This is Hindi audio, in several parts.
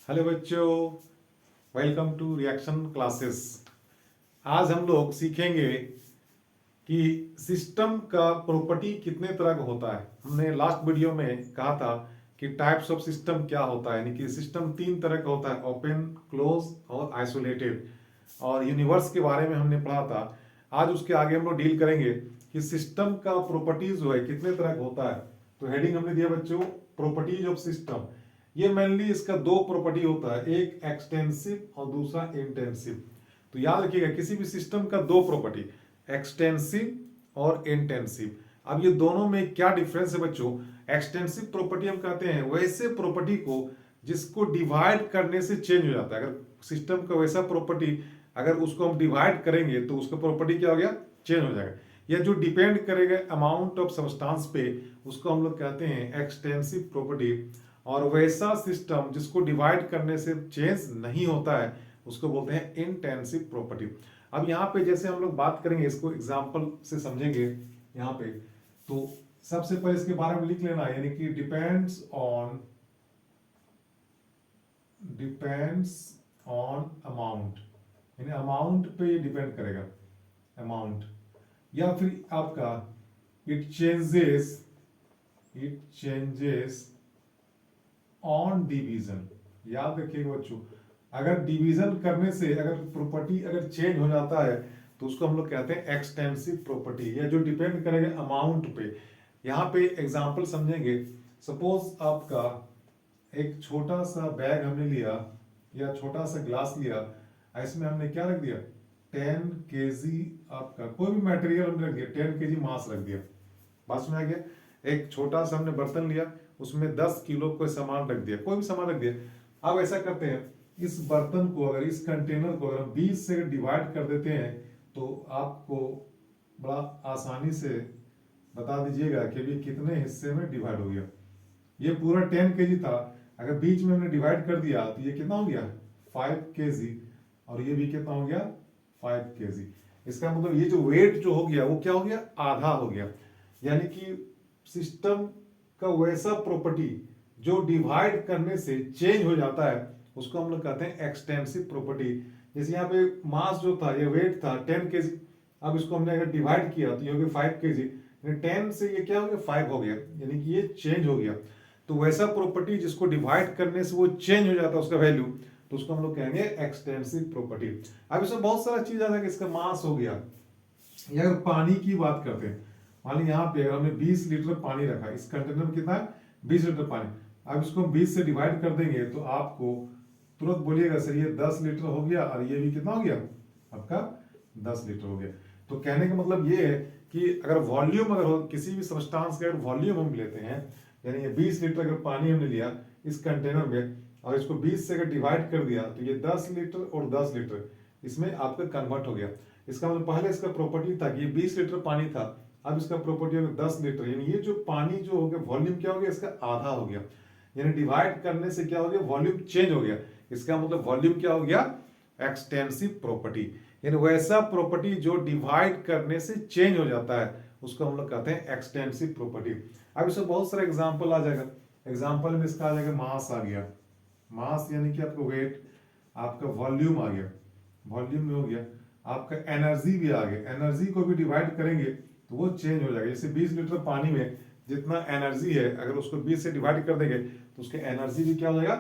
हेलो बच्चों, वेलकम टू रिएक्शन क्लासेस। आज हम लोग सीखेंगे कि सिस्टम का प्रॉपर्टी कितने तरह का होता है। हमने लास्ट वीडियो में कहा था कि टाइप्स ऑफ सिस्टम क्या होता है, यानी कि सिस्टम तीन तरह का होता है, ओपन, क्लोज और आइसोलेटेड। और यूनिवर्स के बारे में हमने पढ़ा था। आज उसके आगे हम लोग डील करेंगे कि सिस्टम का प्रॉपर्टीज जो है कितने तरह का होता है। तो हेडिंग हमने दिया बच्चों, प्रॉपर्टीज ऑफ सिस्टम। ये मेनली इसका दो प्रॉपर्टी होता है, एक एक्सटेंसिव और दूसरा इंटेंसिव। तो याद रखिएगा किसी भी सिस्टम का दो प्रॉपर्टी, एक्सटेंसिव और इंटेंसिव। अब ये दोनों में क्या डिफरेंस है बच्चों? एक्सटेंसिव प्रॉपर्टी हम कहते हैं वैसे प्रॉपर्टी को जिसको डिवाइड करने से चेंज हो जाता है। अगर सिस्टम का वैसा प्रॉपर्टी अगर उसको हम डिवाइड करेंगे तो उसका प्रॉपर्टी क्या हो गया? चेंज हो जाएगा। या जो डिपेंड करेगा अमाउंट ऑफ सब्सटेंस पे, उसको हम लोग कहते हैं एक्सटेंसिव प्रॉपर्टी। और वैसा सिस्टम जिसको डिवाइड करने से चेंज नहीं होता है उसको बोलते हैं इंटेंसिव प्रॉपर्टी। अब यहाँ पे जैसे हम लोग बात करेंगे, इसको एग्जांपल से समझेंगे यहाँ पे। तो सबसे पहले इसके बारे में लिख लेना, यानी कि डिपेंड्स ऑन अमाउंट, यानी अमाउंट पे ये डिपेंड करेगा, अमाउंट। या फिर आपका इट चेंजेस ऑन डिवीजन। याद रखिएगा बच्चों, अगर डिवीजन करने से अगर प्रॉपर्टी अगर चेंज हो जाता है तो उसको हम लोग कहते हैं एक्सटेंसिव प्रॉपर्टी, या जो डिपेंड करेगा अमाउंट पे। यहाँ पे एग्जांपल समझेंगे। सपोज आपका एक छोटा सा बैग हमने लिया या छोटा सा ग्लास लिया, इसमें हमने क्या रख दिया? 10 kg आपका कोई भी मटेरियल हमने रख दिया, 10 kg मास रख दिया। बात में आ गया? एक छोटा सा हमने बर्तन लिया, उसमें 10 किलो कोई सामान रख दिया, कोई भी सामान रख दिया। अब ऐसा करते हैं, इस बर्तन को अगर इस कंटेनर को अगर 20 से डिवाइड कर देते हैं तो आपको बड़ा आसानी से बता दीजिएगा कि ये कितने हिस्से में डिवाइड हो गया। ये पूरा 10 kg था, अगर बीच में हमने डिवाइड कर दिया तो ये कितना हो गया? 5 kg। और ये भी कितना हो गया? 5 kg। इसका मतलब ये जो वेट जो हो गया वो क्या हो गया? आधा हो गया। यानी कि सिस्टम का वैसा प्रॉपर्टी जो डिवाइड करने से चेंज हो जाता है उसको हम लोग कहते हैं एक्सटेंसिव प्रॉपर्टी। जैसे यहाँ पे मास जो था, ये वेट था 10 kg, अब इसको हमने अगर डिवाइड किया तो ये हो गया 5 kg। 10 से ये क्या हो गया? 5 हो गया, यानी कि ये चेंज हो गया। तो वैसा प्रॉपर्टी जिसको डिवाइड करने से वो चेंज हो जाता है उसका वैल्यू, तो उसको हम लोग कहेंगे एक्सटेंसिव प्रॉपर्टी। अब इसमें बहुत सारा चीज आता है कि इसका मास हो गया, या अगर पानी की बात करते हैं, मान ली यहाँ पे अगर हमने 20 लीटर पानी रखा, इस कंटेनर में कितना है? 20 लीटर पानी। अब इसको हम 20 से डिवाइड कर देंगे तो आपको तुरंत बोलिएगा सर ये 10 लीटर हो गया, और ये भी कितना हो गया? आपका 10 लीटर हो गया। तो कहने का मतलब ये है कि अगर वॉल्यूम अगर हो किसी भी सब्सटेंस का अगर वॉल्यूम हम लेते हैं, यानी ये 20 लीटर अगर पानी हमने लिया इस कंटेनर में और इसको 20 से अगर डिवाइड कर दिया तो ये 10 लीटर और 10 लीटर इसमें आपका कन्वर्ट हो गया। इसका मतलब पहले इसका प्रॉपर्टी था कि ये 20 लीटर पानी था, अब इसका प्रॉपर्टी हो गया 10 लीटर, यानी ये जो पानी जो हो गया वॉल्यूम क्या हो गया? इसका आधा हो गया। यानी डिवाइड करने से क्या हो गया? वॉल्यूम चेंज हो गया। इसका मतलब वॉल्यूम क्या हो गया? Extensive property. यानी वैसा प्रॉपर्टी जो डिवाइड करने से चेंज हो जाता है उसको हम लोग कहते हैं एक्सटेंसिव प्रॉपर्टी। अब इसमें बहुत सारे एग्जांपल आ जाएगा। एग्जांपल में इसका आ जाएगा मास आ गया, मास यानी कि आपका वेट, आपका वॉल्यूम आ गया, वॉल्यूम में हो गया, आपका एनर्जी भी आ गया, एनर्जी को भी डिवाइड करेंगे तो वो चेंज हो जाएगा। जैसे 20 लीटर पानी में जितना एनर्जी है अगर उसको 20 से डिवाइड कर देंगे तो उसके एनर्जी भी क्या हो जाएगा?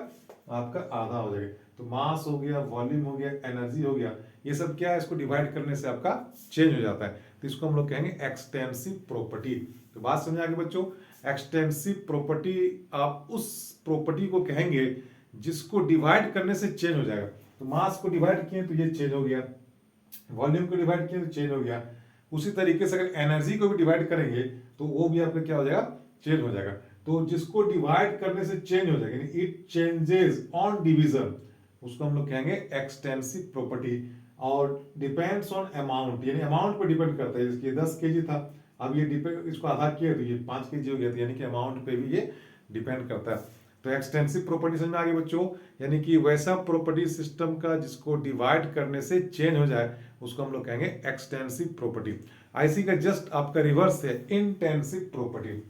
आपका आधा हो जाएगा। तो मास हो गया, वॉल्यूम हो गया, एनर्जी हो गया, ये सब क्या है? इसको डिवाइड करने से आपका चेंज हो जाता है। तो इसको हम लोग कहेंगे एक्सटेंसिव प्रॉपर्टी। तो बात समझ आ गई बच्चों? एक्सटेंसिव प्रॉपर्टी आप उस प्रॉपर्टी को कहेंगे जिसको डिवाइड करने से चेंज हो जाएगा। तो मास को डिवाइड किए तो ये चेंज हो गया, वॉल्यूम को डिवाइड किए तो चेंज हो गया। उसी तरीके से अगर एनर्जी को भी डिवाइड करेंगे तो वो भी आपका क्या हो जाएगा? चेंज हो जाएगा। तो जिसको डिवाइड करने से चेंज हो जाएगा, यानी इट चेंजेस ऑन डिवीजन, उसको हम लोग कहेंगे एक्सटेंसिव प्रॉपर्टी। और डिपेंड्स ऑन अमाउंट, यानी अमाउंट पर डिपेंड करता है। जैसे 10 kg था, अब ये डिपेंड इसको आधा किया तो ये 5 kg हो गया, यानी कि अमाउंट पे भी ये डिपेंड करता है। तो एक्सटेंसिव प्रॉपर्टी समझ में आ गई बच्चों? यानी कि वैसा प्रॉपर्टी सिस्टम का जिसको डिवाइड करने से चेंज हो जाए उसको हम लोग कहेंगे एक्सटेंसिव प्रॉपर्टी। आईसी का जस्ट आपका रिवर्स है इंटेंसिव प्रॉपर्टी।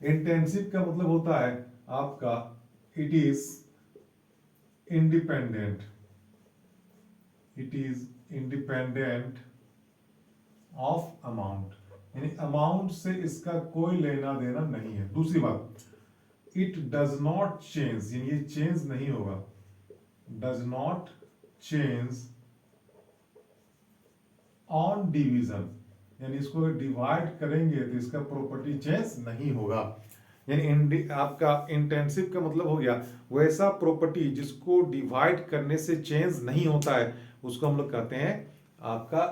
इंटेंसिव का मतलब होता है आपका it is independent, it is independent of amount, यानी अमाउंट से इसका कोई लेना देना नहीं है। दूसरी बात, इट डज नॉट चेंज, यानी ये चेंज नहीं होगा, does not change on division, यानी इसको अगर डिवाइड करेंगे तो इसका प्रॉपर्टी चेंज नहीं होगा। यानी आपका इंटेंसिव का मतलब हो गया वैसा प्रॉपर्टी जिसको डिवाइड करने से चेंज नहीं होता है, उसको हम लोग कहते हैं आपका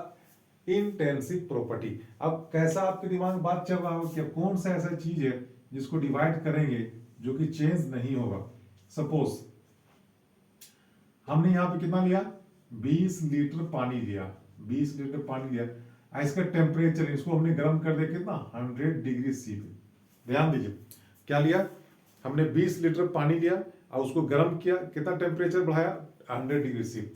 इंटेंसिव प्रॉपर्टी। अब कैसा आपके दिमाग में बात चल रहा होगा कि कौन सा ऐसा चीज है जिसको डिवाइड करेंगे जो कि चेंज नहीं होगा। सपोज हमने यहां पे कितना लिया, 20 लीटर पानी लिया, 20 लीटर पानी लिया, इसका टेम्परेचर इसको हमने गर्म कर दिया कितना, 100 डिग्री सी पे। ध्यान दीजिए क्या लिया हमने, 20 लीटर पानी लिया और उसको गर्म किया, कितना टेम्परेचर बढ़ाया, 100 डिग्री सी।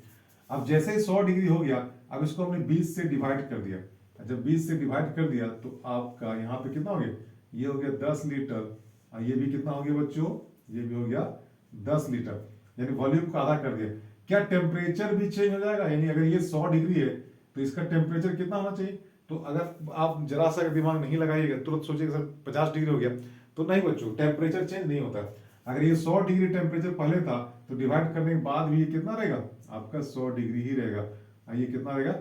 अब जैसे ही 100 डिग्री हो गया, अब इसको हमने 20 से डिवाइड कर दिया, जब 20 से डिवाइड कर दिया तो आपका यहाँ पे कितना हो गया, ये हो गया 10 लीटर, और ये भी कितना हो गया बच्चों, ये भी हो गया 10 लीटर, यानी वॉल्यूम का आधा कर दिया। क्या टेम्परेचर भी चेंज हो जाएगा, यानी अगर ये 100 डिग्री है तो इसका टेम्परेचर कितना होना चाहिए, तो अगर आप जरा सा दिमाग नहीं लगाइएगा तुरंत सोचिएगा सर 50 डिग्री हो गया, तो नहीं बच्चों, टेम्परेचर चेंज नहीं होता। अगर ये 100 डिग्री टेम्परेचर पहले था तो डिवाइड करने के बाद भी ये कितना रहेगा आपका 100 डिग्री ही रहेगा, ये कितना रहेगा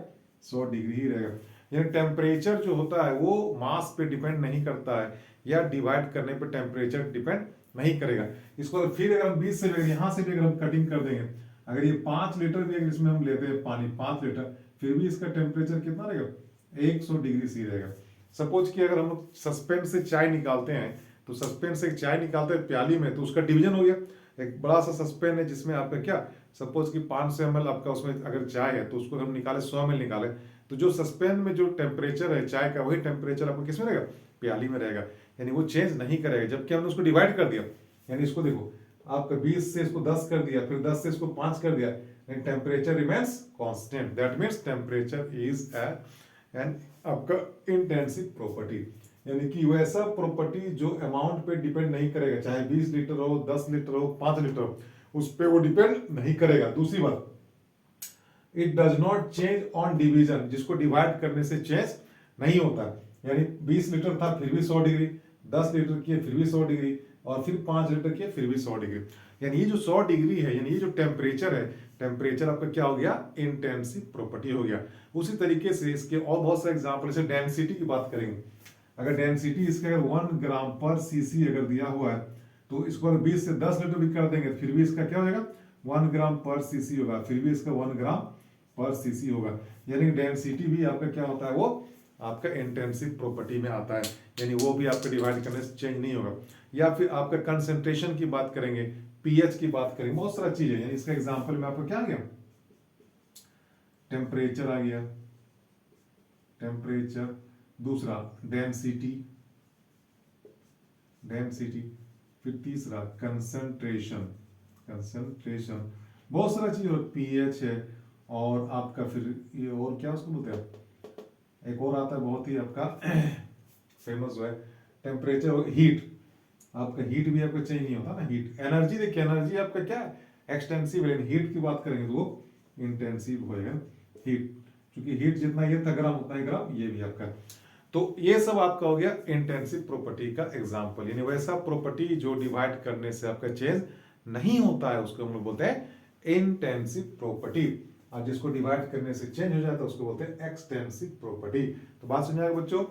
100 डिग्री ही रहेगा। यानी टेम्परेचर जो होता है वो मास पे डिपेंड नहीं करता है, या डिवाइड करने पे टेम्परेचर डिपेंड नहीं करेगा। इसको फिर अगर हम 20 से यहाँ से भी अगर हम कटिंग कर देंगे, अगर ये 5 लीटर भी अगर इसमें हम लेते हैं पानी 5 लीटर, फिर भी इसका टेम्परेचर कितना रहेगा 100 डिग्री सी रहेगा। सपोज कि अगर हम लोग सस्पेंड से चाय निकालते हैं, तो सस्पेंड से चाय निकालते हैं प्याली में, तो उसका डिवीजन हो गया, एक बड़ा सा सस्पेंड है जिसमें आपका क्या, सपोज कि 500 ml आपका उसमें अगर चाय है तो उसको हम निकाले 100 ml निकाले, तो जो सस्पेंड में जो टेम्परेचर है चाय का, वही टेम्परेचर आपको किसमें रहेगा, प्याली में रहेगा, यानी वो चेंज नहीं करेगा। जबकि हमने उसको डिवाइड कर दिया, यानी इसको देखो आपका 20 से इसको 10 कर दिया, फिर 10 से इसको 5 कर दिया, and temperature remains constant, that means temperature is an आपका इंटेंसिव प्रॉपर्टी, यानी कि वैसा प्रॉपर्टी जो अमाउंट पे डिपेंड नहीं करेगा, चाहे 20 लीटर हो, 10 लीटर हो, 5 लीटर हो, उस पे वो डिपेंड नहीं करेगा। दूसरी बात, it does not change on division, जिसको डिवाइड करने से चेंज नहीं होता, यानी 20 लीटर था फिर भी 100 डिग्री, 10 लीटर किए फिर भी 100 डिग्री, और फिर 5 लीटर किए फिर भी 100 डिग्री, यानी ये जो 100 डिग्री है, यानी ये जो टेम्परेचर है, टेम्परेचर आपका क्या हो गया, इंटेंसिव प्रॉपर्टी हो गया। उसी तरीके से इसके और बहुत सारे एग्जांपल, जैसे डेंसिटी की बात करेंगे, अगर डेंसिटी इसका अगर 1 ग्राम पर सीसी अगर दिया हुआ है, तो इसको अगर 20 से 10 लीटर भी कर देंगे फिर भी इसका क्या हो जाएगा 1 ग्राम पर सीसी होगा, फिर भी इसका 1 ग्राम पर सीसी होगा, यानी डेंसिटी भी आपका क्या होता है, वो आपका इंटेंसिव प्रॉपर्टी में आता है, यानी वो भी आपका डिवाइड करने से चेंज नहीं होगा। या फिर आपका कंसंट्रेशन की बात करेंगे, पीएच की बात करेंगे, बहुत सारा चीज है, यानी इसका एग्जांपल में आपको क्या आ गया, टेम्परेचर आ गया, टेम्परेचर, दूसरा डेंसिटी, डेंसिटी, फिर तीसरा कंसंट्रेशन, कंसंट्रेशन, बहुत सारा चीज, और पीएच है, और आपका फिर ये और क्या उसको बोलते हैं, एक और आता है बहुत ही आपका फेमस है, टेम्परेचर, हीट, आपका हीट भी आपका चेंज नहीं होता ना, हीट, एनर्जी, देखिए एनर्जी आपका क्या है एक्सटेंसिव है, हीट की बात करेंगे तो वो इंटेंसिव होएगा हीट, क्योंकि हीट जितना ये था ग्राम उतना ही ग्राम ये भी आपका। तो ये सब आपका हो गया इंटेंसिव प्रॉपर्टी का एग्जांपल, यानी वैसा प्रॉपर्टी जो डिवाइड करने से आपका चेंज नहीं होता है उसको हम लोग बोलते हैं इंटेंसिव प्रॉपर्टी, और जिसको डिवाइड करने से चेंज हो जाता है उसको बोलते हैं एक्सटेंसिव प्रॉपर्टी। तो बात समझ आएगा बच्चों,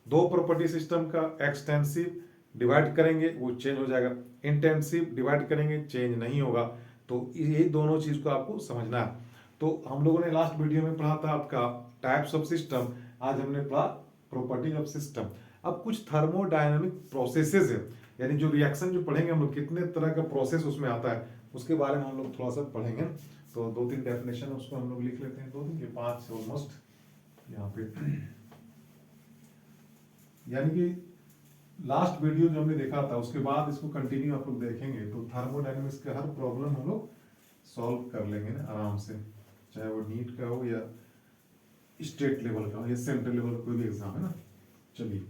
दो प्रॉपर्टी सिस्टम का, एक्सटेंसिव डिवाइड करेंगे वो चेंज हो जाएगा, इंटेंसिव डिवाइड करेंगे चेंज नहीं होगा। तो ये दोनों चीज को आपको समझना है। तो हम लोगों ने लास्ट वीडियो में पढ़ा था आपका टाइप्स ऑफ सिस्टम, आज हमने पढ़ा प्रॉपर्टीज ऑफ सिस्टम। अब कुछ थर्मोडायनामिक प्रोसेसेस है, यानी जो रिएक्शन जो पढ़ेंगे हम लोग, कितने तरह का प्रोसेस उसमें आता है उसके बारे में हम लोग थोड़ा सा पढ़ेंगे। तो 2-3 डेफिनेशन उसको हम लोग लिख लेते हैं, 2 दिन के 5 ऑलमोस्ट यहाँ पे। यानी कि लास्ट वीडियो जो हमने देखा था उसके बाद इसको कंटिन्यू आप लोग देखेंगे तो थर्मोडायनेमिक्स का हर प्रॉब्लम हम लोग सॉल्व कर लेंगे ना आराम से, चाहे वो नीट का हो या स्टेट लेवल का हो या सेंट्रल लेवल का कोई भी एग्जाम है ना। चलिए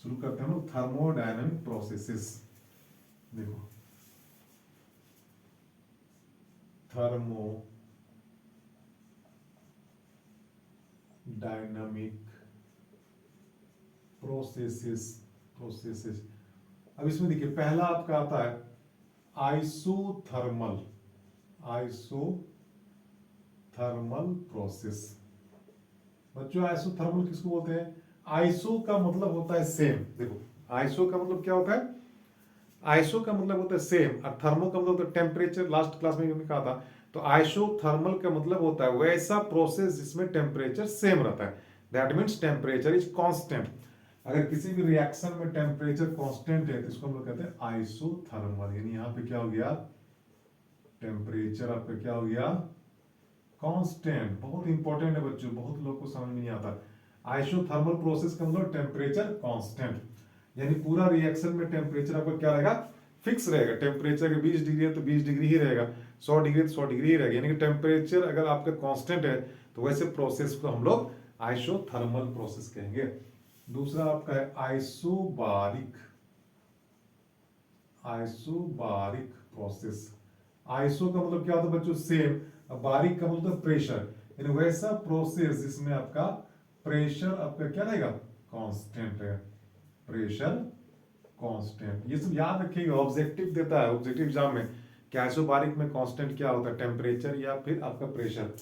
शुरू करते हैं हम लोग थर्मोडायनेमिक प्रोसेसेस। देखो थर्मो डायनामिक प्रोसेसेस प्रोसेसेस। अब इसमें देखिए पहला आपका आता है आइसोथर्मल आइसोथर्मल प्रोसेस। बच्चों आइसोथर्मल किसको बोलते हैं? आइसो का मतलब होता है सेम। देखो आइसो का मतलब क्या होता है? आइसो का मतलब होता है सेम और थर्मो का मतलब होता है टेम्परेचर। लास्ट क्लास में हमने कहा था। तो आइसोथर्मल का मतलब होता है वैसा प्रोसेस जिसमें टेम्परेचर सेम रहता है। That means temperature is constant. अगर किसी भी रिएक्शन में टेम्परेचर कांस्टेंट है तो इसको हम लोग कहते हैं आइसोथर्मल। यानी यहाँ पे क्या हो गया? टेम्परेचर आपका क्या हो गया? कांस्टेंट। बहुत इंपॉर्टेंट है बच्चों, बहुत लोग को समझ में नहीं आता। आइसोथर्मल प्रोसेस का मतलब टेम्परेचर कांस्टेंट, यानी पूरा रिएक्शन में टेम्परेचर आपका क्या रहेगा? फिक्स रहेगा। टेम्परेचर अगर 20 डिग्री है तो 20 डिग्री ही रहेगा, 100 डिग्री तो 100 डिग्री ही रहेगा। यानी कि टेम्परेचर अगर आपका कांस्टेंट है तो वैसे प्रोसेस को हम लोग आइसोथर्मल प्रोसेस कहेंगे। दूसरा आपका है आइसोबारिक आइसोबारिक प्रोसेस। आइसो का मतलब क्या होता है बच्चों? सेम। बारीक का मतलब प्रेशर, यानी वैसा प्रोसेस जिसमें आपका प्रेशर आपका क्या रहेगा? कांस्टेंट है। Pressure constant. ये सब याद रखिएगा, ऑब्जेक्टिव देता है ऑब्जेक्टिव एग्जाम में कि आइसोबारिक में कांस्टेंट क्या होता है? टेम्परेचर या फिर आपका प्रेशर।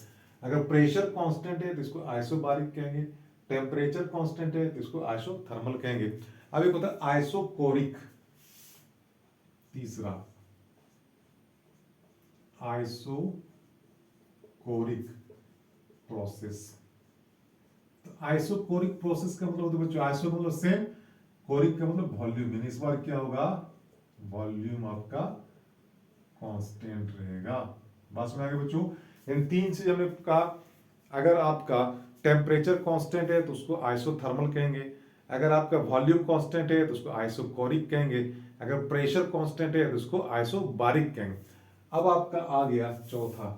अगर प्रेशर कांस्टेंट है तो इसको आइसोबारिक कहेंगे, टेम्परेचर कांस्टेंट है तो इसको आइसोथर्मल कहेंगे। अब एक होता है आइसोकोरिक। तीसरा आइसोकोरिक प्रोसेस। तो आइसोकोरिक प्रोसेस का मतलब होता है बच्चों आइसो मतलब सेम, कोरिक का मतलब वॉल्यूम। यानी इस बार क्या होगा? वॉल्यूम आपका कांस्टेंट रहेगा। बात में आगे बच्चों, इन तीन चीज हमने कहा। अगर आपका टेम्परेचर कांस्टेंट है तो उसको आइसोथर्मल कहेंगे, अगर आपका वॉल्यूम कांस्टेंट है तो उसको आइसोकोरिक कहेंगे, अगर प्रेशर कांस्टेंट है तो उसको आइसोबारिक कहेंगे। अब आपका आ गया चौथा,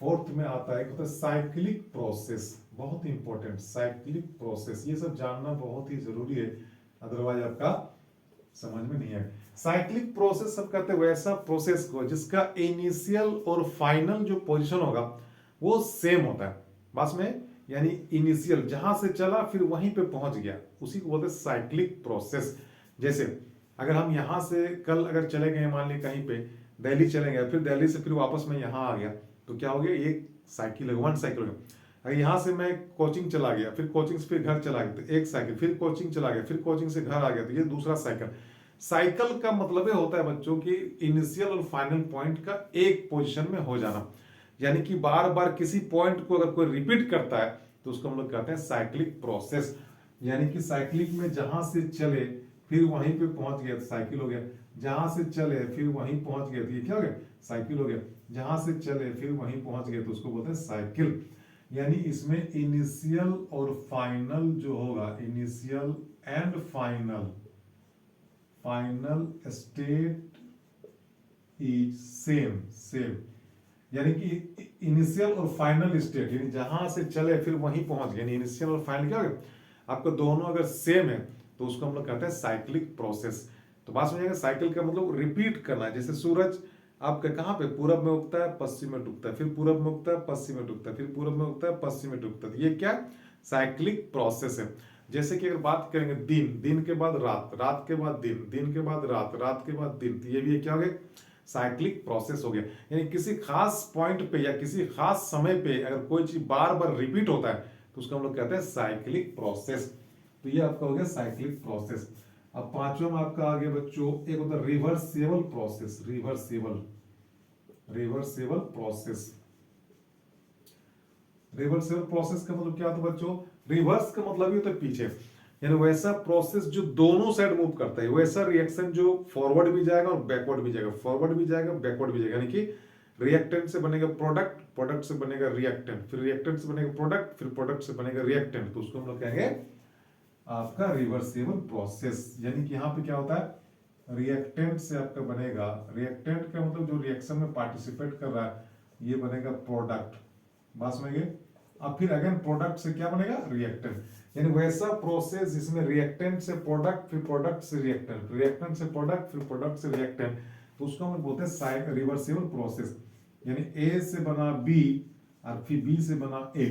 फोर्थ में आता है एक होता है साइक्लिक प्रोसेस। बहुत इंपॉर्टेंट साइक्लिक प्रोसेस, ये सब जानना बहुत ही जरूरी है, अदरवाइज आपका समझ में नहीं है। साइक्लिक प्रोसेस सब कहते हैं वैसा प्रोसेस को जिसका इनिशियल और फाइनल जो पोजीशन होगा वो सेम होता है। बस में यानी इनिशियल जहां से चला फिर वहीं पे पहुंच गया, उसी को बोलते हैं साइक्लिक प्रोसेस। जैसे अगर हम यहां से कल अगर चले गए मान ली कहीं पे दिल्ली चले गए, फिर दिल्ली से फिर वापस में यहाँ आ गया, तो क्या हो गया? एक साइकिल है, वन साइकिल हो गया। अगर यहाँ से मैं कोचिंग चला गया, फिर कोचिंग से फिर घर चला गया तो एक साइकिल, फिर कोचिंग चला गया, फिर कोचिंग से घर आ गया तो ये दूसरा साइकिल। साइकिल का मतलब होता है बच्चों की इनिशियल और फाइनल पॉइंट का एक पोजीशन में हो जाना। यानी कि बार बार किसी पॉइंट को अगर कोई रिपीट करता है तो उसको हम लोग कहते हैं साइक्लिक प्रोसेस। यानी कि साइक्लिक में जहां से चले फिर वहीं पे पहुंच गया तो साइकिल हो गया, जहां से चले फिर वहीं पहुंच गया तो ये क्या हो गया? साइकिल हो गया, जहां से चले फिर वहीं पहुंच गए तो उसको बोलते हैं साइकिल। यानी इसमें इनिशियल और फाइनल जो होगा, initial and final state is same same. यानी कि इनिशियल और फाइनल स्टेट, यानी जहां से चले फिर वहीं पहुंच गए, इनिशियल और फाइनल क्या हो गया? आपका दोनों अगर सेम है तो उसको हम लोग कहते हैं साइक्लिक प्रोसेस। तो बात समझिएगा, साइकिल का मतलब रिपीट करना। जैसे सूरज आपका कहाँ पे पूरब में उगता है, पश्चिम में डूबता है, फिर पूरब में उगता है, पश्चिम में डूबता है, फिर पूरब में उगता है, पश्चिम में डूबता है। ये क्या साइक्लिक प्रोसेस है। जैसे कि अगर बात करेंगे दिन, दिन के बाद रात, रात के बाद दिन, दिन के बाद रात, रात के बाद दिन, तो ये भी क्या हो गया? साइक्लिक प्रोसेस हो गया। यानी किसी खास पॉइंट पे या किसी खास समय पे अगर कोई चीज बार बार रिपीट होता है तो उसको हम लोग कहते हैं साइक्लिक प्रोसेस। तो ये आपका हो गया साइक्लिक प्रोसेस। अब पांचवा में आपका आ गया बच्चों एक होता है reversible process. Reversible process. Reversible process का मतलब क्या होता है बच्चों? रिवर्स का मतलब ही होता है पीछे, यानी वैसा प्रोसेस जो दोनों साइड मूव करता है, वैसा रिएक्शन जो फॉरवर्ड भी जाएगा और बैकवर्ड भी जाएगा, फॉरवर्ड भी जाएगा बैकवर्ड भी जाएगा। यानी कि रिएक्टेंट से बनेगा प्रोडक्ट, प्रोडक्ट से बनेगा रिएक्टेंट, फिर रिएक्टेंट से बनेगा प्रोडक्ट, फिर प्रोडक्ट से बनेगा रिएक्टेंट, तो उसको हम लोग कहेंगे आपका रिवर्सिबल प्रोसेस। यानी कि यहाँ पे क्या होता है? रिएक्टेंट से आपका बनेगा, रिएक्टेंट का मतलब जो रिएक्शन में पार्टिसिपेट कर रहा है, ये बनेगा प्रोडक्ट। बात समझ गए? अब फिर अगेन प्रोडक्ट से क्या बनेगा? रिएक्टेंट। यानी वैसा प्रोसेस जिसमें रिएक्टेंट से प्रोडक्ट, फिर प्रोडक्ट से रिएक्टेंट, रिएक्टेंट से प्रोडक्ट, फिर प्रोडक्ट से रिएक्टेंट, तो उसको हम बोलते हैं रिवर्सिबल प्रोसेस। यानी ए से बना बी और फिर बी से बना ए,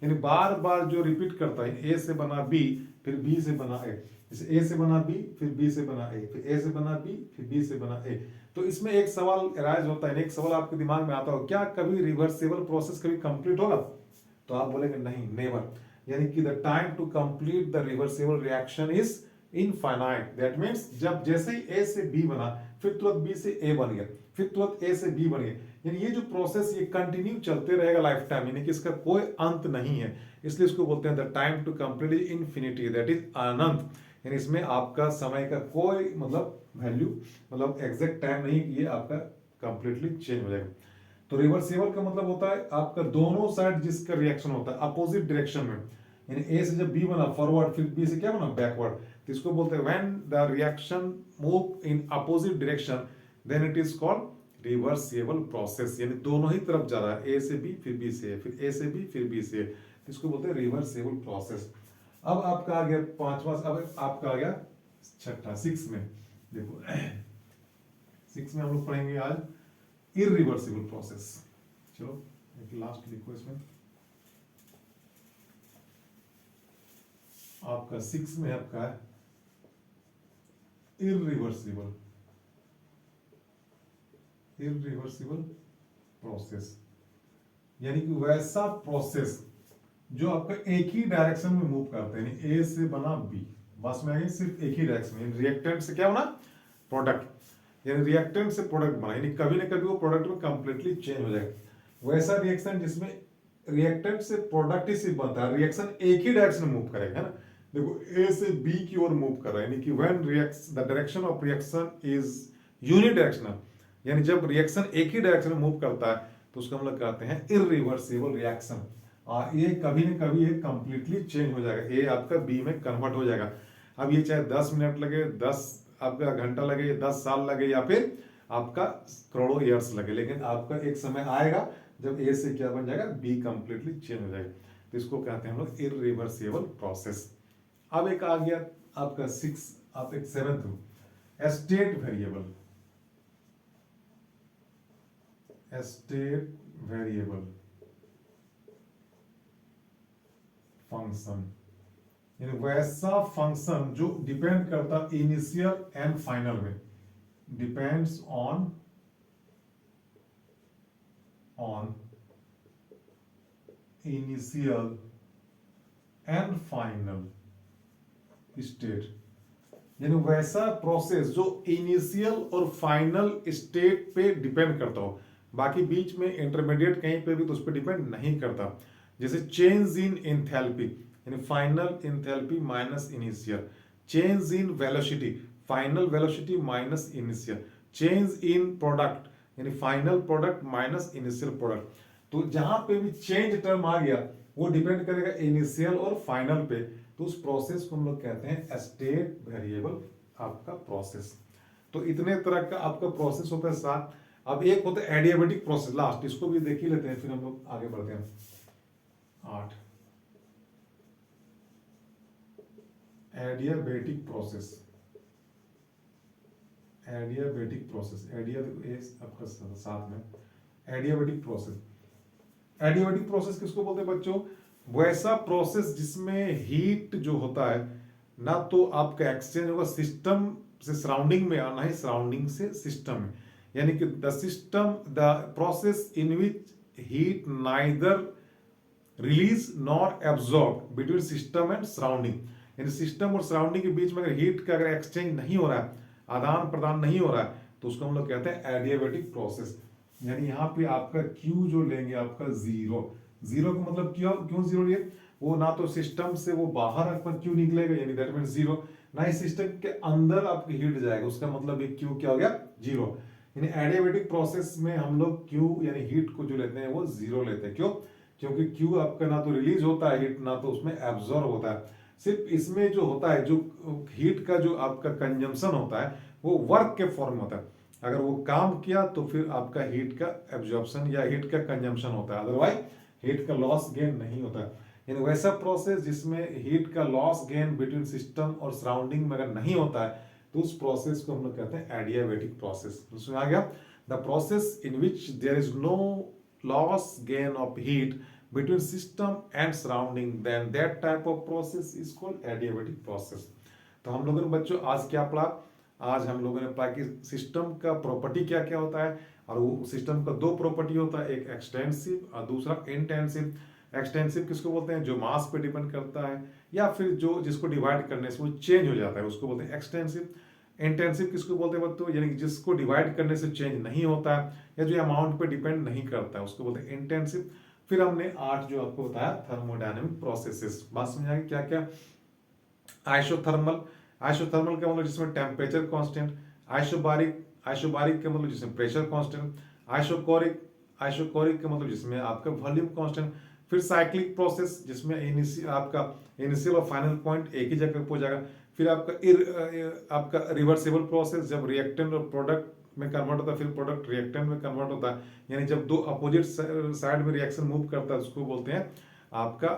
यानी बार बार जो रिपीट करता है, ए से बना बी फिर बी से बना ए, जैसे ए से बना बी फिर बी से बना ए, फिर ए से बना बी फिर बी से बना ए। तो इसमें एक सवाल अराइज होता है, एक सवाल आपके दिमाग में आता हो, क्या कभी रिवर्सिबल प्रोसेस कभी कंप्लीट होगा? तो आप बोलेंगे नहीं, नेवर। यानी कि the time to complete the reversible reaction is infinite. That means जब जैसे ही ए से बी बना फिर तुरंत बी से ए बन गया, फिर तुरंत ए से बी बन गया, यानी ये जो प्रोसेस ये कंटिन्यू चलते रहेगा लाइफ टाइम, यानी कि इसका कोई अंत नहीं है। इसलिए इसको बोलते हैं the time to complete is infinity, that is अनंत। यानी इसमें आपका समय का कोई मतलब वैल्यू, मतलब एग्जैक्ट टाइम नहीं कि ये आपका कंप्लीटली चेंज हो जाएगा। तो रिवर्सिबल का मतलब होता है आपका दोनों साइड जिसका रिएक्शन होता है अपोजिट डायरेक्शन में, यानी ए से जब बी बना फॉरवर्ड फिर बी से क्या बना बैकवर्ड, तो इसको बोलते हैं when the reaction move in opposite direction then it is called reversible process. यानी दोनों ही तरफ जा रहा है, ए से बी फिर बी से फिर ए से बी फिर बी से, तो इसको बोलते हैं रिवर्सिबल प्रोसेस। अब आपका आ गया पांचवा, अब आपका आ गया छठा, 6 में देखो 6 में हम लोग पढ़ेंगे आज इररिवर्सिबल प्रोसेस। चलो एक लास्ट लिखो इसमें, आपका 6 में आपका है इररिवर्सिबल प्रोसेस, यानी कि वैसा प्रोसेस जो आपका एक ही डायरेक्शन में मूव करते हैं, ए से बना बी, बस में आगे सिर्फ एक ही डायरेक्शन में, रिएक्टेंट से क्या बना प्रोडक्ट, यानी रिएक्टेंट से प्रोडक्ट बना, यानी कभी ना कभी वो प्रोडक्ट में कंप्लीटली चेंज हो जाएगा। वैसा रिएक्शन जिसमें रिएक्टेंट से प्रोडक्ट ही सिर्फ बनता है, रिएक्शन एक ही डायरेक्शन में मूव करेगा, है ना। देखो ए से बी की ओर मूव कर रहा है, यानी कि when the direction of reaction is unidirectional, यानी जब रिएक्शन एक ही डायरेक्शन में मूव करता है तो उसको हम लोग कहते हैं इररिवर्सिबल रिएक्शन। और ये कभी न कभी ये कंप्लीटली चेंज हो जाएगा, ए आपका बी में कन्वर्ट हो जाएगा। अब ये चाहे 10 मिनट लगे, 10 आपका घंटा लगे, 10 साल लगे, या फिर आपका करोड़ों ईयर्स लगे, लेकिन आपका एक समय आएगा जब ए से क्या बन जाएगा, बी कंप्लीटली चेंज हो जाएगा। तो इसको कहते हैं हम लोग इररिवर्सिबल प्रोसेस। अब एक आ गया आपका 6, आप एक 7th state variable, state variable function, यानी वैसा फंक्शन जो डिपेंड करता इनिशियल एंड फाइनल में, depends on initial and final state, यानी वैसा प्रोसेस जो इनिशियल और फाइनल स्टेट पे डिपेंड करता हो, बाकी बीच में इंटरमीडिएट कहीं पे भी तो उस पर डिपेंड नहीं करता। जैसे चेंज इन एंथैल्पी, यानी final enthalpy minus initial, change in velocity, final velocity minus initial, change in product, यानी final product minus initial product. तो जहां पे भी चेंज टर्म आ गया वो डिपेंड करेगा इनिशियल और फाइनल पे, तो उस प्रोसेस को हम लोग कहते हैं स्टेट वेरिएबल आपका प्रोसेस। तो इतने तरह का आपका प्रोसेस होता है 7। अब एक होता है एडियाबेटिक प्रोसेस, लास्ट, इसको भी देख ही लेते हैं फिर हम लोग आगे बढ़ते हैं। 8 एडियाबेटिक प्रोसेस, एडियाबेटिक प्रोसेस, एडिया आपका साथ में एडियाबेटिक प्रोसेस। एडियाबेटिक प्रोसेस किसको बोलते हैं बच्चों? वैसा प्रोसेस जिसमें हीट जो होता है ना तो आपका एक्सचेंज होगा सिस्टम से सराउंडिंग में, और ना ही सराउंडिंग से सिस्टम में, यानी कि the system, the process in which heat neither release nor absorb between system and surrounding, यानी सिस्टम और सराउंडिंग के बीच में अगर हीट का अगर एक्सचेंज नहीं हो रहा है, आदान प्रदान नहीं हो रहा है, तो उसको हम लोग कहते हैं एडियाबेटिक प्रोसेस। यानी यहाँ पे आपका Q जो लेंगे आपका जीरो का मतलब क्यों जीरो लिए, वो ना तो सिस्टम से वो बाहर आपका Q निकलेगा, यानी दैट मींस जीरो, ना ही सिस्टम के अंदर आपकी हीट जाएगा, उसका मतलब एक Q क्या हो गया, जीरो। यानी एडियाबेटिक प्रोसेस में हम लोग Q यानी हीट को जो लेते हैं वो जीरो लेते हैं। क्यों? क्योंकि Q आपका ना तो रिलीज होता है हीट, ना तो उसमें एब्जॉर्ब होता है। सिर्फ इसमें जो होता है, जो हीट का जो आपका कंजम्पशन होता है वो वर्क के फॉर्म होता है। अगर वो काम किया तो फिर आपका हीट का एब्जॉर्प्शन या हीट का कंजम्पशन होता है, अदरवाइज हीट का लॉस गेन नहीं होता है। यानी वैसा प्रोसेस जिसमें हीट का लॉस गेन बिटवीन सिस्टम और सराउंडिंग में अगर नहीं होता है तो उस प्रोसेस को हम लोग कहते हैं एडियाबेटिक प्रोसेस। तो आ गया। The process in which there is no loss gain of heat between system and surrounding, then that type of process is called adiabatic process. तो हम लोगों ने बच्चों आज क्या पढ़ा? आज हम लोगों ने पढ़ा कि सिस्टम का प्रॉपर्टी क्या क्या होता है, और वो सिस्टम का दो प्रॉपर्टी होता है, एक एक्सटेंसिव और दूसरा इंटेंसिव। एक्सटेंसिव किसको बोलते हैं? जो मास पे डिपेंड करता है या फिर जो जिसको डिवाइड करने से वो चेंज हो जाता है, उसको बोलते हैं एक्सटेंसिव। इंटेंसिव किसको बोलते हैं बच्चों? यानी कि जिसको डिवाइड करने से चेंज नहीं होता है या जो अमाउंट पे डिपेंड नहीं करता है, उसको बोलते हैं इंटेंसिव। फिर हमने 8 जो आपको बताया थर्मोडायनेमिक प्रोसेसेस, बात समझ आ गई क्या क्या? आइसोथर्मल, आइसोथर्मल का मतलब जिसमें टेम्परेचर कांस्टेंट। आइसोबारिक, आइसोबारिक का मतलब जिसमें प्रेशर कांस्टेंट। आइसोकोरिक, आइसोकोरिक का मतलब जिसमें आपका वॉल्यूम कांस्टेंट। फिर साइक्लिक प्रोसेस जिसमें आपका इनिशियल और फाइनल पॉइंट एक ही जगह पहुंच जाएगा। फिर आपका रिवर्सिबल प्रोसेस, जब रिएक्टेंट और प्रोडक्ट में कन्वर्ट होता है, फिर प्रोडक्ट रिएक्टेंट में कन्वर्ट होता है, यानी जब दो अपोजिट साइड में रिएक्शन मूव करता है उसको बोलते हैं आपका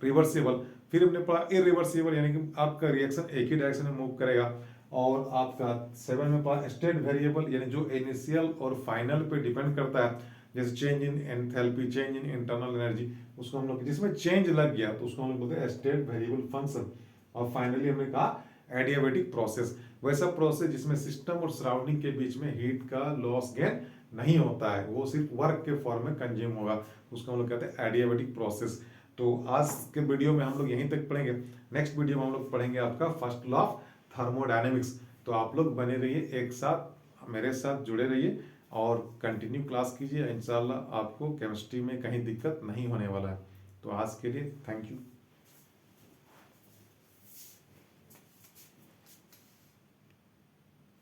रिवर्सिबल। फिर हमने पढ़ा इरिवर्सिबल, यानी कि आपका रिएक्शन एक ही डायरेक्शन में मूव करेगा। और आपका 7 में पढ़ा स्टेट वेरिएबल, यानी जो इनिशियल और फाइनल पे डिपेंड करता है, जैसे change in enthalpy, change in internal energy, उसको हम लोग जिसमें चेंज लग गया तो उसको हम लोग बोलते हैं स्टेट वेरिएबल फंक्शन। और फाइनली हमने कहा एडियाबेटिक प्रोसेस, वैसा प्रोसेस जिसमें सिस्टम और सराउंडिंग के बीच में हीट का लॉस गेन नहीं होता है, वो सिर्फ वर्क के फॉर्म में कंज्यूम होगा, उसको हम लोग कहते हैं एडियाबेटिक प्रोसेस। तो आज के वीडियो में हम लोग यहीं तक पढ़ेंगे। नेक्स्ट वीडियो में हम लोग पढ़ेंगे आपका फर्स्ट लॉ ऑफ थर्मोडायनेमिक्स। तो आप लोग बने रहिए, एक साथ मेरे साथ जुड़े रहिए और कंटिन्यू क्लास कीजिए। इंशाल्लाह आपको केमिस्ट्री में कहीं दिक्कत नहीं होने वाला है। तो आज के लिए थैंक यू।